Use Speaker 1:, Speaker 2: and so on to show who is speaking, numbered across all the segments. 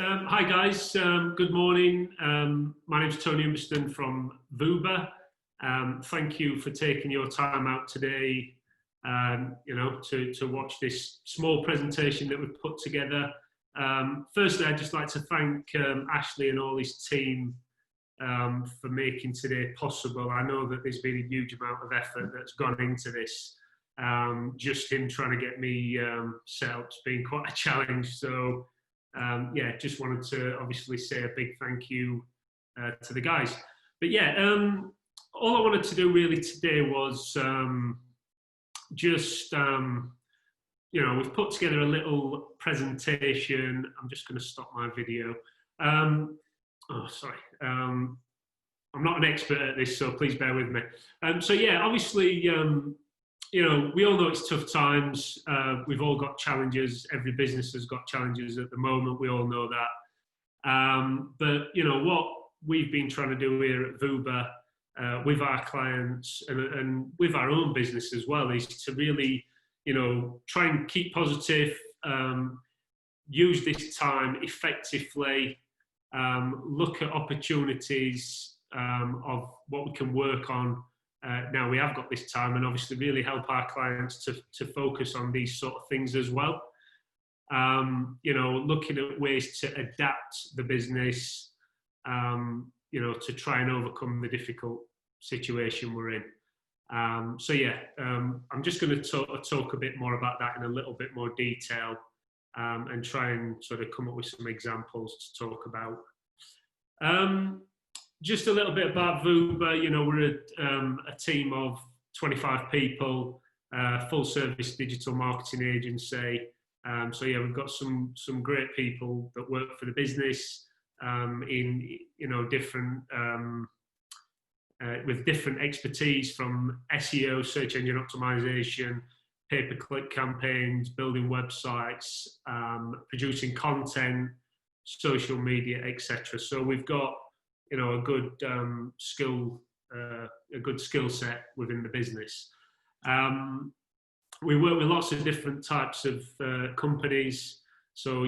Speaker 1: Hi guys, good morning. My name's Tony Humberstone from Vooba. Thank you for taking your time out today, to watch this small presentation that we've put together. Firstly, I'd just like to thank Ashley and all his team for making today possible. I know that there's been a huge amount of effort that's gone into this. Just him trying to get me set up's been quite a challenge. So just wanted to obviously say a big thank you to the guys. But all I wanted to do really today was we've put together a little presentation. I'm just going to stop my video. I'm not an expert at this, so please bear with me. Obviously, we all know it's tough times. We've all got challenges. Every business has got challenges at the moment. We all know that. But what we've been trying to do here at Vooba with our clients and with our own business as well is to really, try and keep positive, use this time effectively, look at opportunities of what we can work on. Now we have got this time, and obviously really help our clients to focus on these sort of things as well. Looking at ways to adapt the business, to try and overcome the difficult situation we're in. I'm just going to talk a bit more about that in a little bit more detail, and try and sort of come up with some examples to talk about. Just a little bit about Vooba. We're a team of 25 people, full service digital marketing agency. We've got some great people that work for the business in different with different expertise, from SEO, search engine optimization, pay-per-click campaigns, building websites, producing content, social media, etc. So we've got a good skill set within the business. We work with lots of different types of companies. So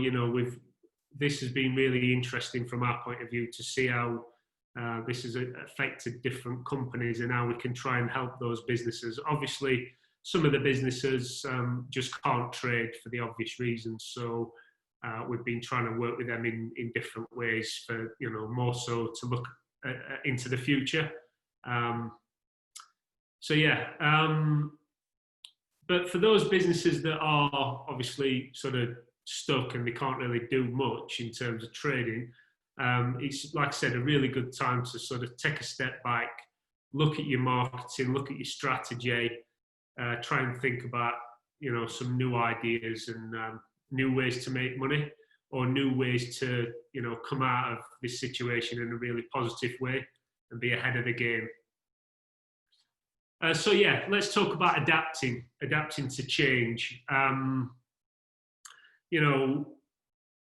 Speaker 1: this has been really interesting from our point of view to see how this has affected different companies and how we can try and help those businesses. Obviously, some of the businesses just can't trade for the obvious reasons. So we've been trying to work with them in different ways for, more so to look into the future. But for those businesses that are obviously sort of stuck and they can't really do much in terms of trading, it's, like I said, a really good time to sort of take a step back, look at your marketing, look at your strategy, try and think about, some new ideas and new ways to make money, or new ways to, come out of this situation in a really positive way and be ahead of the game. Let's talk about adapting to change.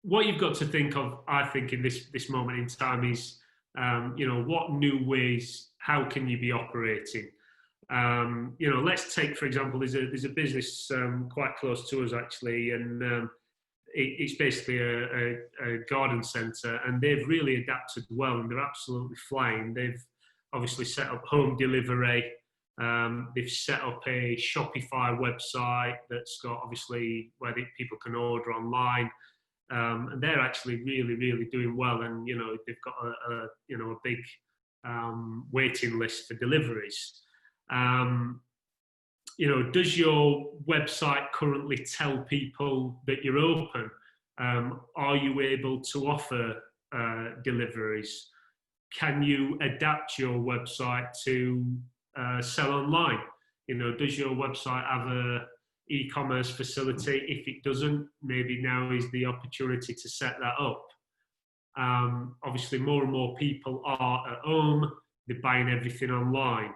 Speaker 1: What you've got to think of, I think, in this moment in time is, what new ways, how can you be operating? Let's take, for example, there's a business quite close to us actually, and it's basically a garden centre, and they've really adapted well, and they're absolutely flying. They've obviously set up home delivery. They've set up a Shopify website that's got obviously where people can order online, and they're actually really, really doing well. And they've got a big waiting list for deliveries. Does your website currently tell people that you're open? Are you able to offer deliveries? Can you adapt your website to sell online? Does your website have a e-commerce facility? If it doesn't, maybe now is the opportunity to set that up. Obviously, more and more people are at home. They're buying everything online.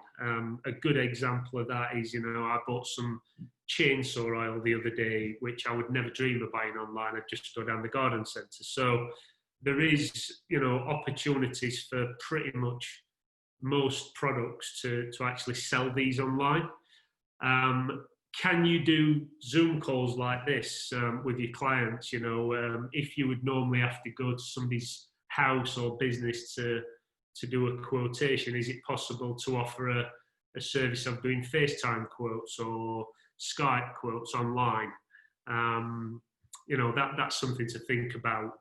Speaker 1: A good example of that is, I bought some chainsaw oil the other day, which I would never dream of buying online. I'd just go down the garden centre. So there is, opportunities for pretty much most products to actually sell these online. can you do Zoom calls like this with your clients? If you would normally have to go to somebody's house or business to do a quotation, is it possible to offer a service of doing FaceTime quotes or Skype quotes online? That's something to think about.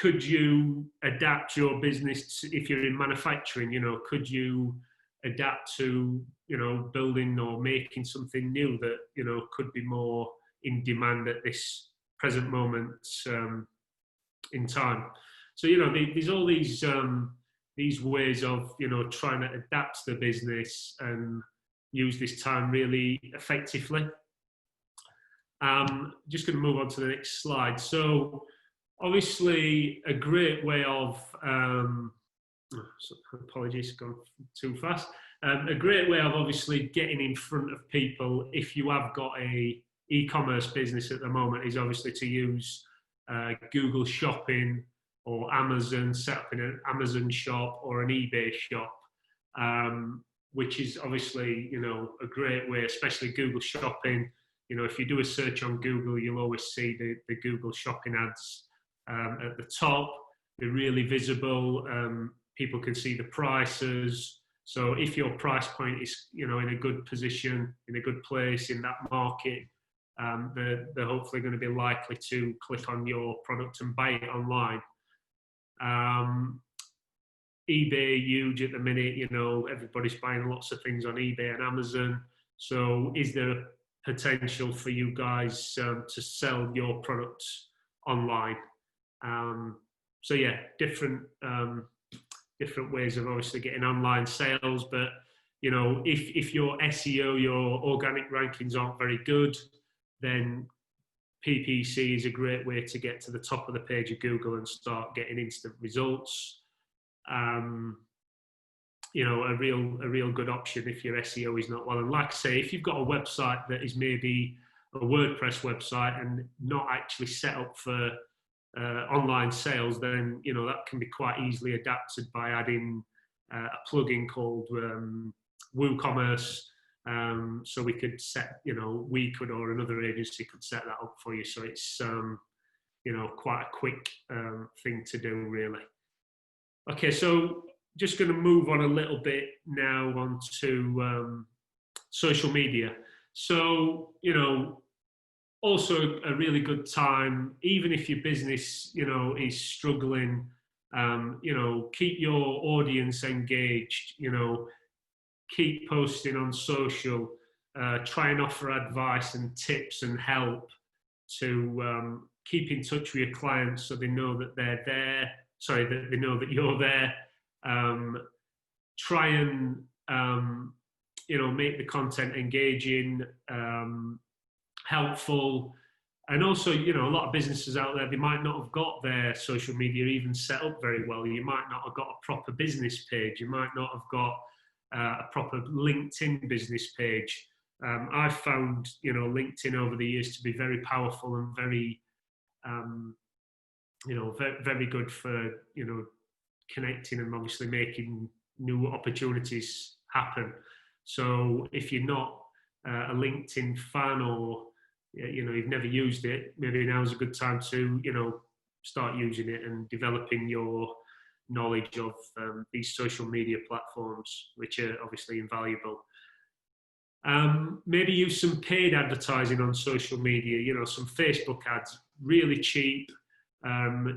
Speaker 1: Could you adapt your business if you're in manufacturing? Could you adapt to building or making something new that could be more in demand at this present moment in time? So there's all these ways of trying to adapt the business and use this time really effectively. Just going to move on to the next slide. So obviously a great way of apologies, gone too fast. A great way of obviously getting in front of people if you have got a e-commerce business at the moment is obviously to use Google Shopping or Amazon, set up in an Amazon shop or an eBay shop, which is obviously a great way, especially Google Shopping. If you do a search on Google, you'll always see the Google Shopping ads at the top. They're really visible. People can see the prices. So if your price point is, in a good position, in a good place in that market, they're hopefully going to be likely to click on your product and buy it online. eBay, huge at the minute. Everybody's buying lots of things on eBay and Amazon. So is there a potential for you guys to sell your products online? So yeah, different ways of obviously getting online sales. But if your SEO, your organic rankings aren't very good, then PPC is a great way to get to the top of the page of Google and start getting instant results. A real good option if your SEO is not well. And like I say, if you've got a website that is maybe a WordPress website and not actually set up for online sales, then that can be quite easily adapted by adding a plugin called WooCommerce. So we could set, we could, or another agency could set that up for you. So it's quite a quick thing to do, really. Okay, so just going to move on a little bit now onto social media. So also a really good time, even if your business, is struggling, keep your audience engaged, keep posting on social, try and offer advice and tips and help to keep in touch with your clients so they know that they're there, that they know that you're there. Try and, make the content engaging, helpful. And also, a lot of businesses out there, they might not have got their social media even set up very well. You might not have got a proper business page. You might not have got a proper LinkedIn business page. I've found, LinkedIn over the years to be very powerful and very, very good for, connecting and obviously making new opportunities happen. So if you're not a LinkedIn fan or you've never used it, maybe now's a good time to start using it and developing your knowledge of these social media platforms, which are obviously invaluable. Maybe use some paid advertising on social media, some Facebook ads, really cheap.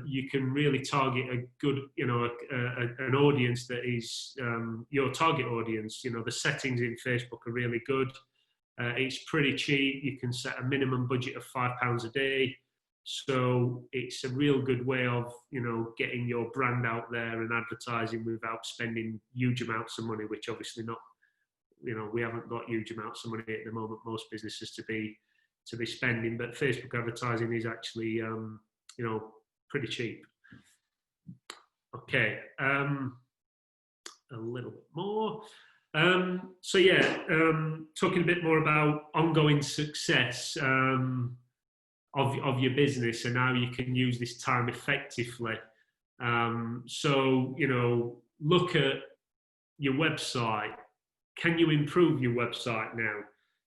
Speaker 1: You can really target a good, an audience that is your target audience. The settings in Facebook are really good. It's pretty cheap. You can set a minimum budget of £5 a day. So it's a real good way of, getting your brand out there and advertising without spending huge amounts of money, which obviously not, we haven't got huge amounts of money at the moment, most businesses to be spending, but Facebook advertising is actually, pretty cheap. Okay, a little bit more. So yeah, talking a bit more about ongoing success of your business and how you can use this time effectively. So, look at your website. Can you improve your website now?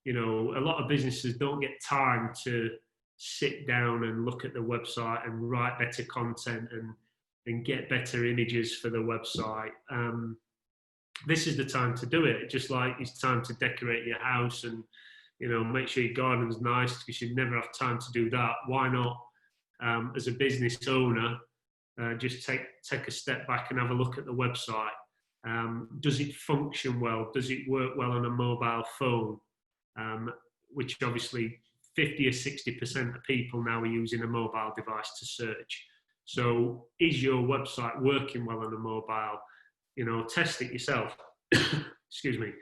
Speaker 1: a lot of businesses don't get time to sit down and look at the website and write better content and get better images for the website. This is the time to do it. Just like it's time to decorate your house and make sure your garden's nice, because you never have time to do that. Why not, as a business owner, just take a step back and have a look at the website. Does it function well? Does it work well on a mobile phone? Which obviously 50 or 60% of people now are using a mobile device to search. So is your website working well on a mobile? Test it yourself. Excuse me.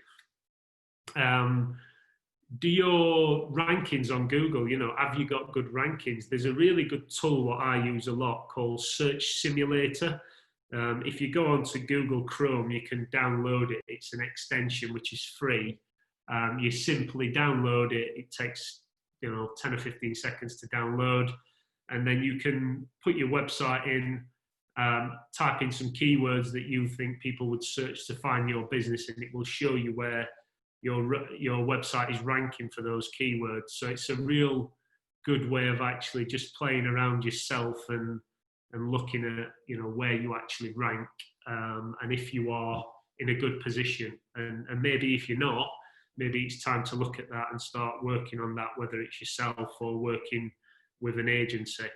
Speaker 1: Do your rankings on Google, have you got good rankings? There's a really good tool what I use a lot called Search Simulator. If you go onto Google Chrome, you can download it. It's an extension which is free. You simply download it. It takes 10 or 15 seconds to download, and then you can put your website in, type in some keywords that you think people would search to find your business, and it will show you where your website is ranking for those keywords. So it's a real good way of actually just playing around yourself and looking at where you actually rank, and if you are in a good position, and maybe if you're not, maybe it's time to look at that and start working on that, whether it's yourself or working with an agency.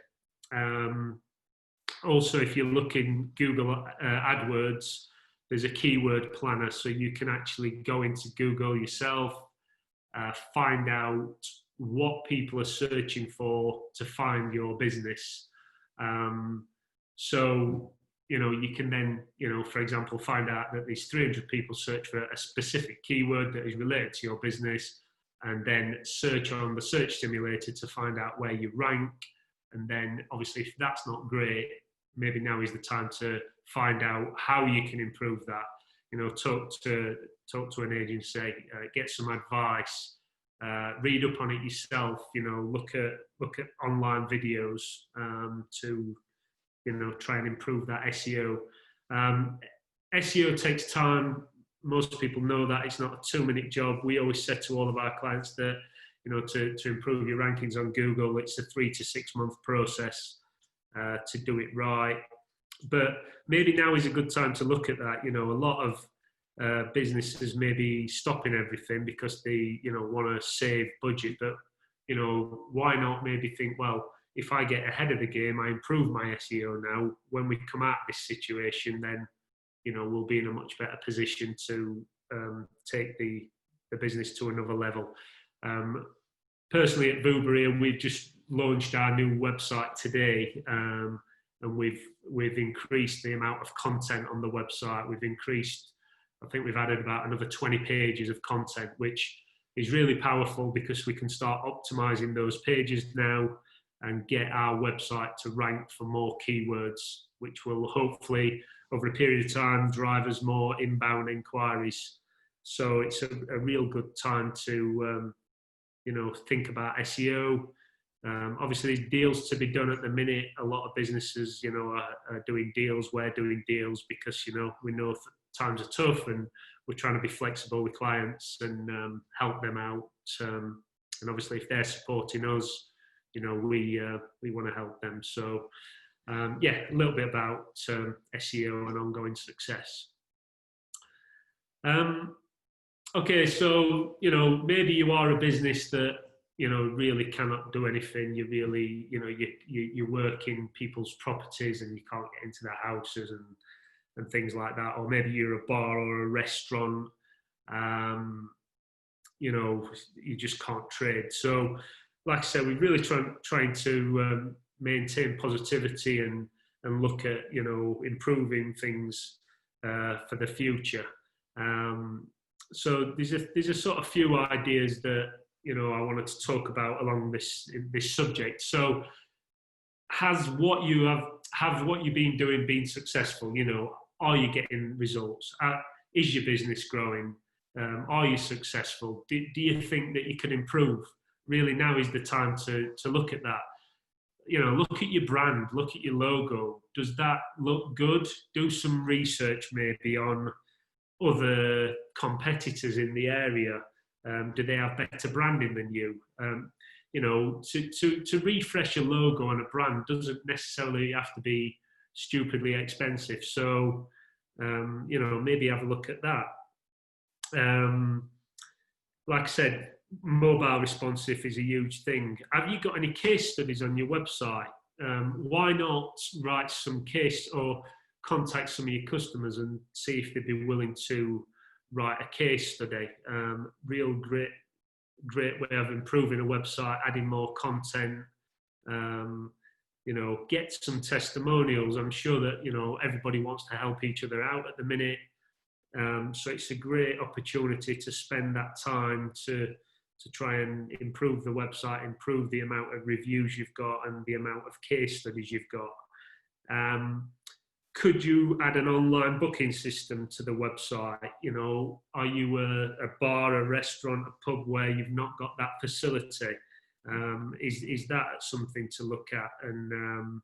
Speaker 1: Also, if you look in Google AdWords, there's a keyword planner, so you can actually go into Google yourself, find out what people are searching for to find your business. So, you can then, for example, find out that these 300 people search for a specific keyword that is related to your business, and then search on the search simulator to find out where you rank. And then obviously, if that's not great, maybe now is the time to find out how you can improve that. Talk to an agency, get some advice, read up on it yourself. Look at online videos to try and improve that SEO. SEO takes time. Most people know that it's not a 2-minute job. We always say to all of our clients that to improve your rankings on Google, it's a 3 to 6 month process to do it right. But maybe now is a good time to look at that. A lot of businesses may be stopping everything because they want to save budget. But why not maybe think, well, if I get ahead of the game, I improve my SEO now. When we come out of this situation, then we'll be in a much better position to take the business to another level. Personally, at Vooba, we've just launched our new website today, and we've increased the amount of content on the website. I think we've added about another 20 pages of content, which is really powerful because we can start optimizing those pages now and get our website to rank for more keywords, which will hopefully, over a period of time, drive us more inbound inquiries. So it's a real good time to, think about SEO. Obviously, there's deals to be done at the minute. A lot of businesses, are doing deals. We're doing deals because, we know times are tough, and we're trying to be flexible with clients and help them out. And obviously, if they're supporting us, we want to help them. So, a little bit about SEO and ongoing success. Okay, so, maybe you are a business that, really cannot do anything. You really, you work in people's properties and you can't get into their houses and things like that. Or maybe you're a bar or a restaurant, you just can't trade. So, like I said, we're really trying to maintain positivity and look at, improving things for the future. So there's a sort of few ideas that, I wanted to talk about along this subject. So have what you've been doing been successful? Are you getting results? Is your business growing? Are you successful? Do you think that you can improve? Really, now is the time to look at that. Look at your brand, look at your logo. Does that look good? Do some research maybe on other competitors in the area. Do they have better branding than you? You know, to refresh a logo on a brand doesn't necessarily have to be stupidly expensive. So, you know, maybe have a look at that. Like I said, mobile responsive is a huge thing. Have you got any case studies on your website? Why not write some case or contact some of your customers and see if they'd be willing to write a case study? Real great way of improving a website, adding more content. You know, get some testimonials. I'm sure that, you know, everybody wants to help each other out at the minute. So it's a great opportunity to spend that time to try and improve the website, improve the amount of reviews you've got and the amount of case studies you've got. Could you add an online booking system to the website? You know, are you a bar, a restaurant, a pub where you've not got that facility? Is that something to look at and,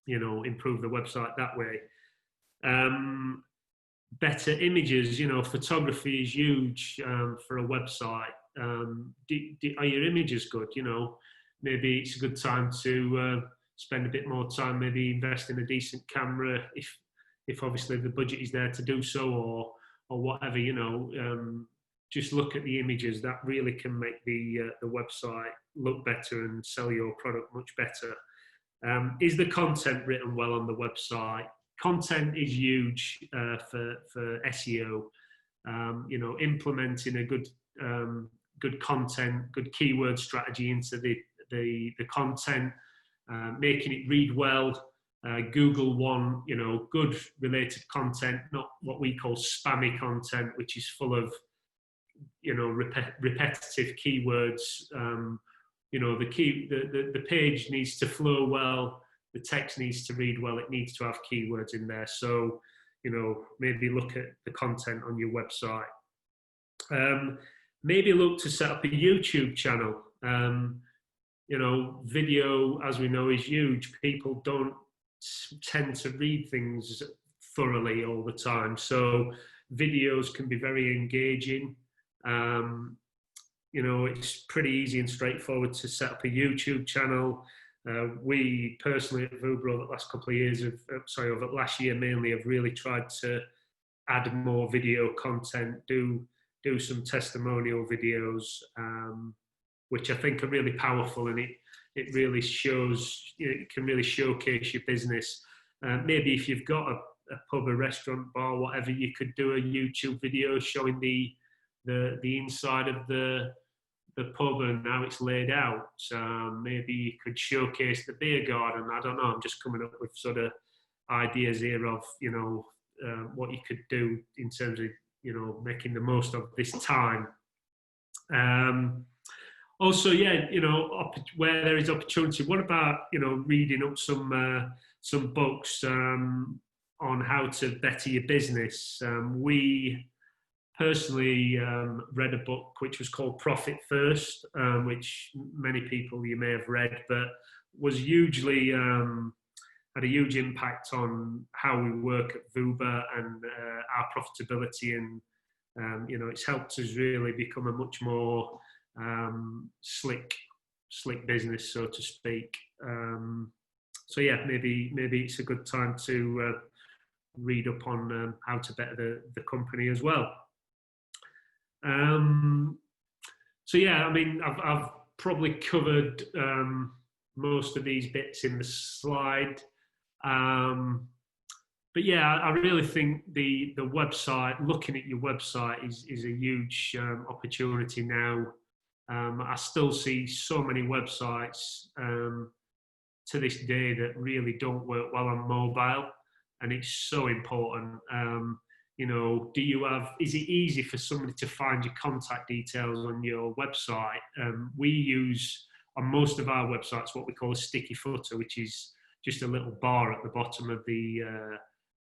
Speaker 1: you know, improve the website that way? Better images, you know, photography is huge for a website. Are your images good? You know, maybe it's a good time to spend a bit more time, maybe invest in a decent camera if obviously the budget is there to do so, or whatever, you know. Just look at the images. That really can make the website look better and sell your product much better. Is the content written well on the website? Content is huge for SEO. You know, implementing a good content, good keyword strategy into the content, making it read well. Google want, you know, good related content, not what we call spammy content, which is full of, you know, repetitive keywords. You know, the page needs to flow well. The text needs to read well. It needs to have keywords in there. So, you know, maybe look at the content on your website. Maybe look to set up a YouTube channel. You know, video, as we know, is huge. People don't tend to read things thoroughly all the time. So videos can be very engaging. You know, it's pretty easy and straightforward to set up a YouTube channel. We personally at Vooba over the last couple of years, over last year mainly, have really tried to add more video content, do some testimonial videos, which I think are really powerful, and it really shows, it can really showcase your business. Maybe if you've got a pub, a restaurant, bar, whatever, you could do a YouTube video showing the inside of the pub and how it's laid out. Maybe you could showcase the beer garden. I don't know, I'm just coming up with sort of ideas here of, you know, what you could do in terms of, you know, making the most of this time. Also, yeah, you know, where there is opportunity, what about, you know, reading up some books on how to better your business? We personally read a book which was called Profit First, which many people you may have read, but was hugely had a huge impact on how we work at Vooba and our profitability, and you know, it's helped us really become a much more slick business, so to speak. So yeah, maybe it's a good time to read up on how to better the company as well. So yeah, I mean, I've probably covered most of these bits in the slide. But yeah, I really think the website, looking at your website is a huge opportunity now. I still see so many websites to this day that really don't work well on mobile, and it's so important. You know, is it easy for somebody to find your contact details on your website? We use on most of our websites what we call a sticky footer, which is just a little bar at the bottom of the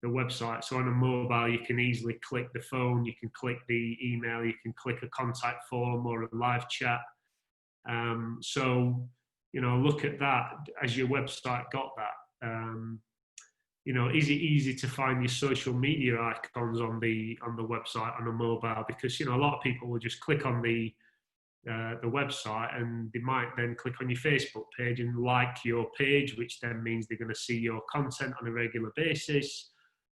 Speaker 1: website. So on a mobile, you can easily click the phone, you can click the email, you can click a contact form or a live chat. So, you know, look at that. As your website got that? is it easy to find your social media icons on the website on a mobile? Because a lot of people will just click on the website, and they might then click on your Facebook page and like your page, which then means they're going to see your content on a regular basis.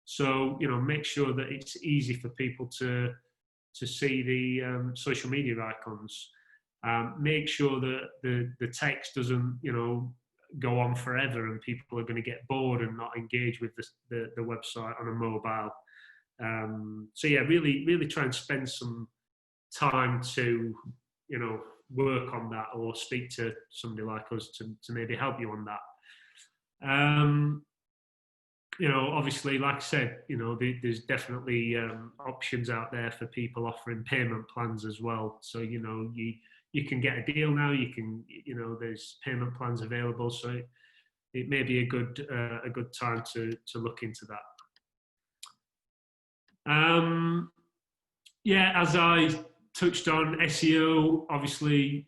Speaker 1: So make sure that it's easy for people to see the social media icons. Make sure that the text doesn't go on forever and people are going to get bored and not engage with the website on a mobile. So yeah, really try and spend some time to work on that, or speak to somebody like us to maybe help you on that. Obviously, like I said, there's definitely options out there for people offering payment plans as well. So you can get a deal now. You can there's payment plans available. So it may be a good time to look into that. Yeah, as I touched on, SEO, obviously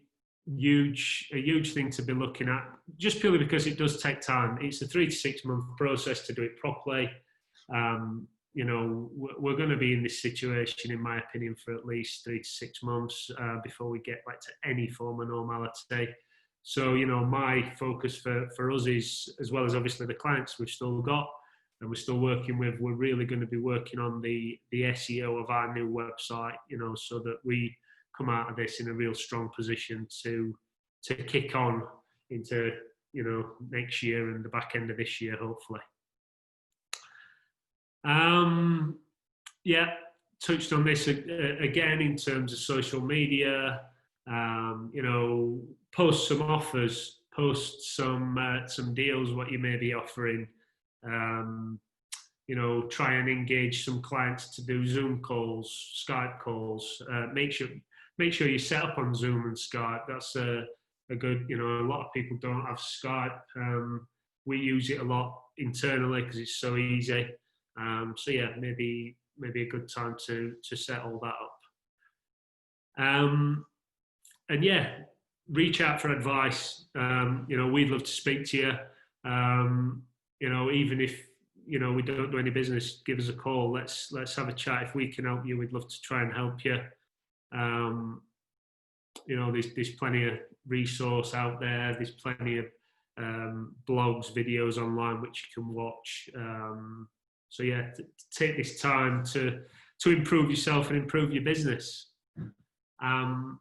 Speaker 1: a huge thing to be looking at, just purely because it does take time. It's a 3 to 6 month process to do it properly. We're going to be in this situation, in my opinion, for at least 3 to 6 months before we get back to any form of normality. So, my focus for us is, as well as obviously the clients we've still got and we're still working with, we're really going to be working on the SEO of our new website, so that we come out of this in a real strong position to kick on into, next year and the back end of this year, hopefully. Yeah, touched on this again in terms of social media. Post some offers, post some deals, what you may be offering. Try and engage some clients to do Zoom calls, Skype calls. Make sure you set up on Zoom and Skype. That's a good, a lot of people don't have Skype. We use it a lot internally because it's so easy. So yeah, maybe a good time to set all that up. And yeah, reach out for advice. We'd love to speak to you. Even if we don't do any business, give us a call. Let's have a chat. If we can help you, we'd love to try and help you. There's plenty of resource out there. There's plenty of blogs, videos online which you can watch. So yeah, take this time to improve yourself and improve your business. And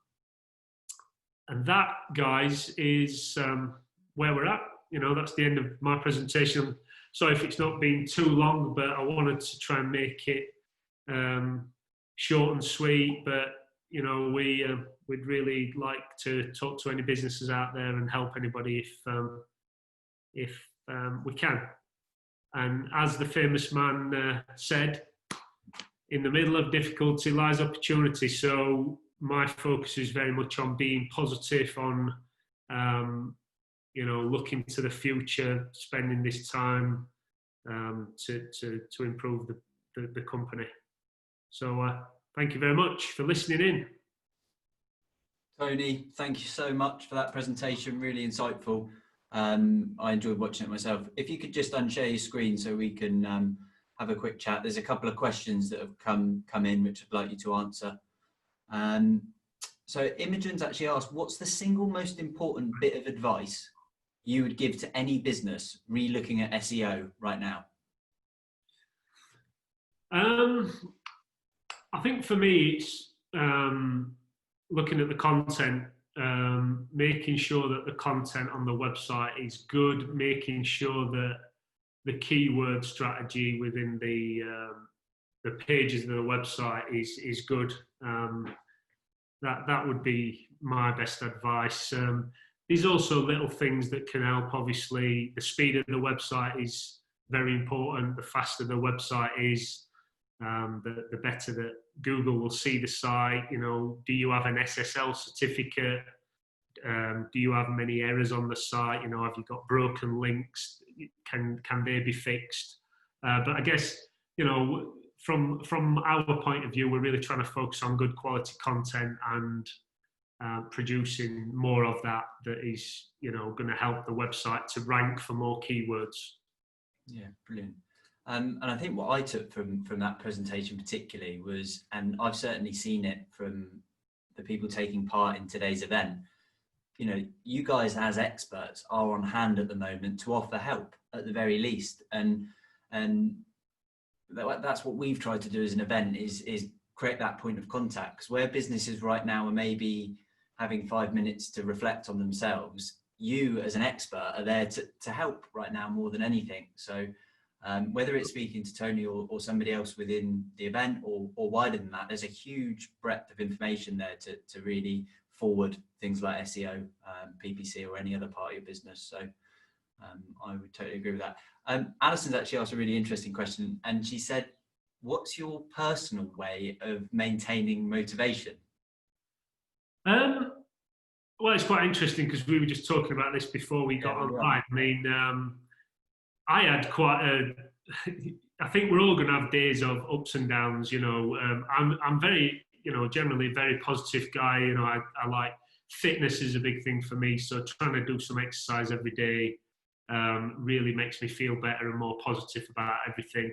Speaker 1: that, guys, is where we're at. That's the end of my presentation. Sorry if it's not been too long, but I wanted to try and make it short and sweet. But we'd really like to talk to any businesses out there and help anybody if we can. And as the famous man said, in the middle of difficulty lies opportunity. So my focus is very much on being positive, on looking to the future, spending this time to improve the company. So thank you very much for listening in.
Speaker 2: Tony, thank you so much for that presentation. Really insightful. I enjoyed watching it myself. If you could just unshare your screen so we can have a quick chat. There's a couple of questions that have come in which I'd like you to answer. So Imogen's actually asked, what's the single most important bit of advice you would give to any business re-looking at SEO right now?
Speaker 1: I think for me, it's looking at the content, making sure that the content on the website is good, making sure that the keyword strategy within the pages of the website is good. That would be my best advice. There's also little things that can help. Obviously, the speed of the website is very important. The faster the website is, the better that Google will see the site. Do you have an SSL certificate? Do you have many errors on the site? Have you got broken links? Can they be fixed? But I guess, from our point of view, we're really trying to focus on good quality content and producing more of that is, going to help the website to rank for more keywords.
Speaker 2: Yeah, brilliant. And I think what I took from that presentation particularly was, and I've certainly seen it from the people taking part in today's event, you know, you guys as experts are on hand at the moment to offer help at the very least. And that's what we've tried to do as an event, is create that point of contact. 'Cause where businesses right now are maybe having 5 minutes to reflect on themselves, you as an expert are there to help right now more than anything. So whether it's speaking to Tony or somebody else within the event or wider than that, there's a huge breadth of information there to really forward things like SEO, PPC, or any other part of your business. So I would totally agree with that. Alison's actually asked a really interesting question, and she said, what's your personal way of maintaining motivation?
Speaker 1: Well, it's quite interesting because we were just talking about this before we got online. I mean, I had quite I think we're all going to have days of ups and downs, you know. I'm very, you know, generally a very positive guy. You know, I like fitness is a big thing for me. So trying to do some exercise every day really makes me feel better and more positive about everything.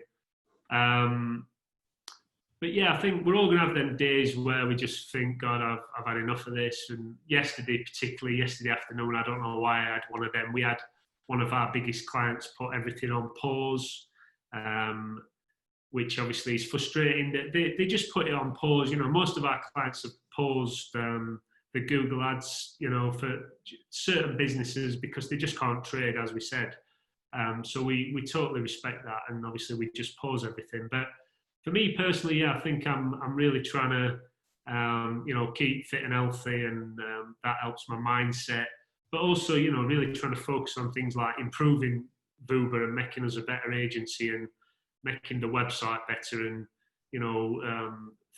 Speaker 1: But yeah, I think we're all going to have them days where we just think, God, I've had enough of this. And particularly yesterday afternoon, I don't know why I had one of them. We had one of our biggest clients put everything on pause, which obviously is frustrating. They just put it on pause. You know, most of our clients have paused the Google ads, you know, for certain businesses because they just can't trade, as we said. So we totally respect that, and obviously we just pause everything. But for me personally, yeah, I think I'm really trying to, you know, keep fit and healthy, and that helps my mindset. But also, you know, really trying to focus on things like improving Vooba and making us a better agency and making the website better, and, you know,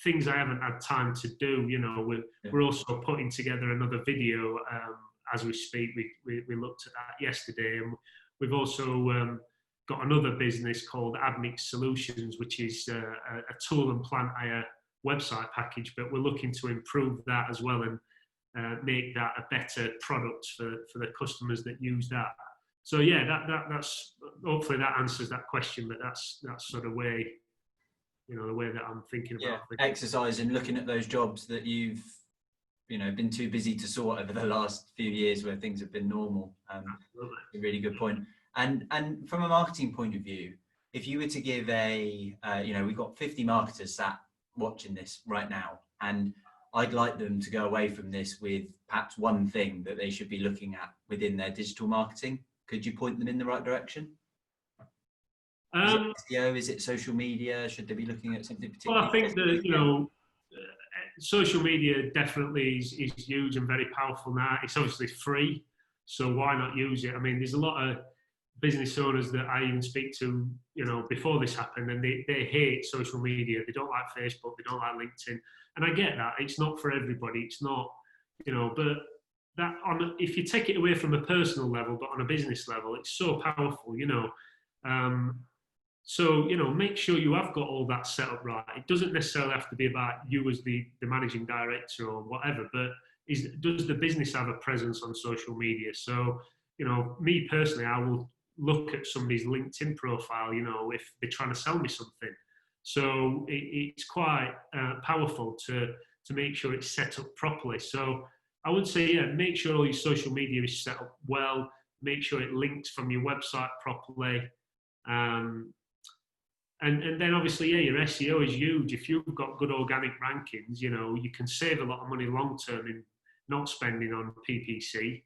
Speaker 1: things I haven't had time to do. You know, we're also putting together another video as we speak. We looked at that yesterday, and we've also got another business called Admix Solutions, which is a tool and plant hire website package, but we're looking to improve that as well and make that a better product for the customers that use that. So yeah, that's hopefully that answers that question, but that's sort of way, you know, the way that I'm thinking about things.
Speaker 2: Exercising, looking at those jobs that you've, you know, been too busy to sort over the last few years where things have been normal. A really good point. And from a marketing point of view, if you were to give you know, we've got 50 marketers sat watching this right now, and I'd like them to go away from this with perhaps one thing that they should be looking at within their digital marketing. Could you point them in the right direction? Is it SEO? Is it social media? Should they be looking at something particular?
Speaker 1: Well, I think that, you know, social media definitely is huge and very powerful now. It's obviously free, so why not use it? I mean, there's a lot of business owners that I even speak to, you know, before this happened, and they hate social media. They don't like Facebook, they don't like LinkedIn. And I get that. It's not for everybody. It's not, you know, but that if you take it away from a personal level, but on a business level, it's so powerful, you know. So, you know, make sure you have got all that set up right. It doesn't necessarily have to be about you as the managing director or whatever, but does the business have a presence on social media? So, you know, me personally, I will look at somebody's LinkedIn profile, you know, if they're trying to sell me something. So it's quite powerful to make sure it's set up properly. So I would say, yeah, make sure all your social media is set up well, make sure it links from your website properly. And then obviously, yeah, your SEO is huge. If you've got good organic rankings, you know, you can save a lot of money long term in not spending on PPC.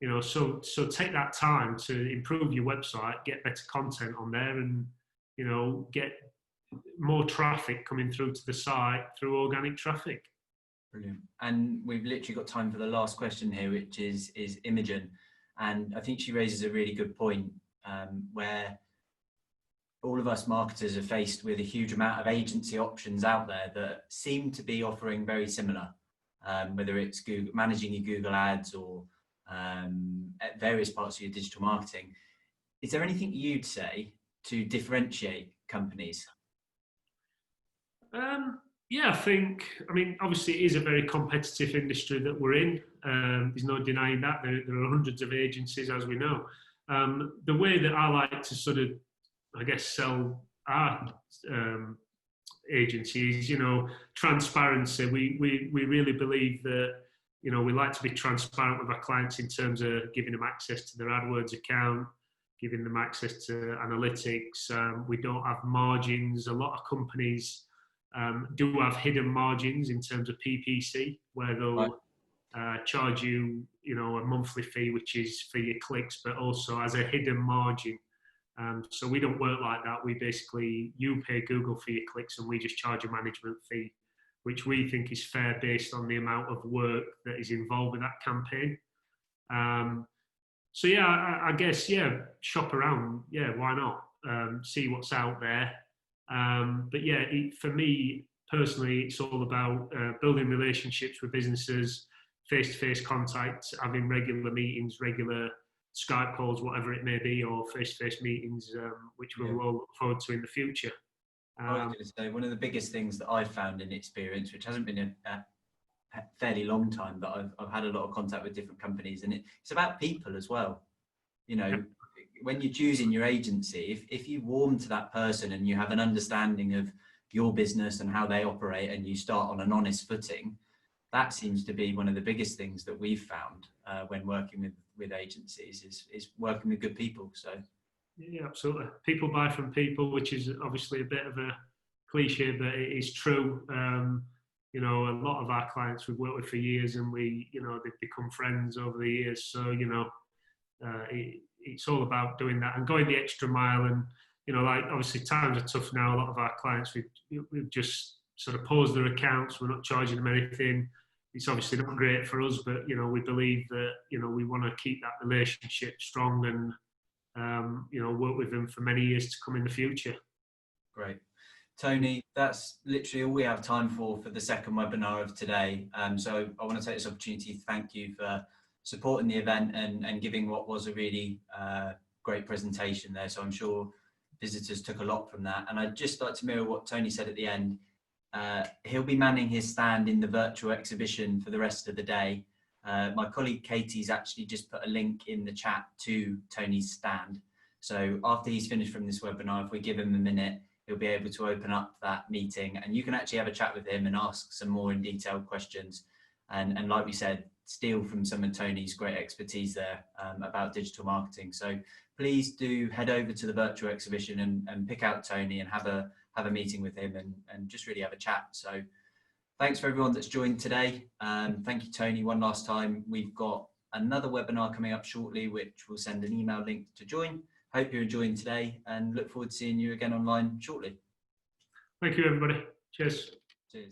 Speaker 1: You know, so take that time to improve your website, get better content on there, and, you know, get more traffic coming through to the site through organic traffic.
Speaker 2: Brilliant. And we've literally got time for the last question here, which is Imogen. And I think she raises a really good point where all of us marketers are faced with a huge amount of agency options out there that seem to be offering very similar, whether it's Google, managing your Google ads or at various parts of your digital marketing. Is there anything you'd say to differentiate companies?
Speaker 1: Yeah, I mean, obviously it is a very competitive industry that we're in. There's no denying that. There are hundreds of agencies, as we know. The way that I like to sort of I guess, sell our agencies, you know, transparency. We really believe that, you know, we like to be transparent with our clients in terms of giving them access to their AdWords account, giving them access to analytics. We don't have margins. A lot of companies do have hidden margins in terms of PPC, where they'll charge you, you know, a monthly fee, which is for your clicks, but also as a hidden margin. So we don't work like that. We basically, you pay Google for your clicks and we just charge a management fee, which we think is fair based on the amount of work that is involved with that campaign. So yeah, I guess, yeah, shop around. Yeah, why not? See what's out there. But yeah, for me personally, it's all about building relationships with businesses, face-to-face contact, having regular meetings, regular Skype calls, whatever it may be, or face-to-face meetings, which we'll all look forward to in the future.
Speaker 2: I was going to say, one of the biggest things that I've found in experience, which hasn't been a fairly long time, but I've had a lot of contact with different companies, and it's about people as well. You know, when you're choosing your agency, if you warm to that person and you have an understanding of your business and how they operate, and you start on an honest footing, that seems to be one of the biggest things that we've found when working with agencies is working with good people. So
Speaker 1: yeah, absolutely. People buy from people, which is obviously a bit of a cliche, but it is true. You know, a lot of our clients we've worked with for years, and you know, they've become friends over the years. So, you know, it's all about doing that and going the extra mile. And, you know, like, obviously times are tough now. A lot of our clients, we've just sort of paused their accounts. We're not charging them anything. It's obviously not great for us, but, you know, we believe that, you know, we want to keep that relationship strong and, you know, work with them for many years to come in the future.
Speaker 2: Great. Tony, that's literally all we have time for the second webinar of today. So I want to take this opportunity to thank you for supporting the event and giving what was a really great presentation there. So I'm sure visitors took a lot from that. And I'd just like to mirror what Tony said at the end. He'll be manning his stand in the virtual exhibition for the rest of the day. My colleague Katie's actually just put a link in the chat to Tony's stand. So after he's finished from this webinar, if we give him a minute, he'll be able to open up that meeting and you can actually have a chat with him and ask some more in detailed questions. And like we said, steal from some of Tony's great expertise there about digital marketing. So please do head over to the virtual exhibition and pick out Tony and have a meeting with him and just really have a chat. So thanks for everyone that's joined today. Thank you, Tony, one last time. We've got another webinar coming up shortly, which we'll send an email link to join. Hope you're enjoying today and look forward to seeing you again online shortly.
Speaker 1: Thank you, everybody. Cheers.
Speaker 2: Cheers.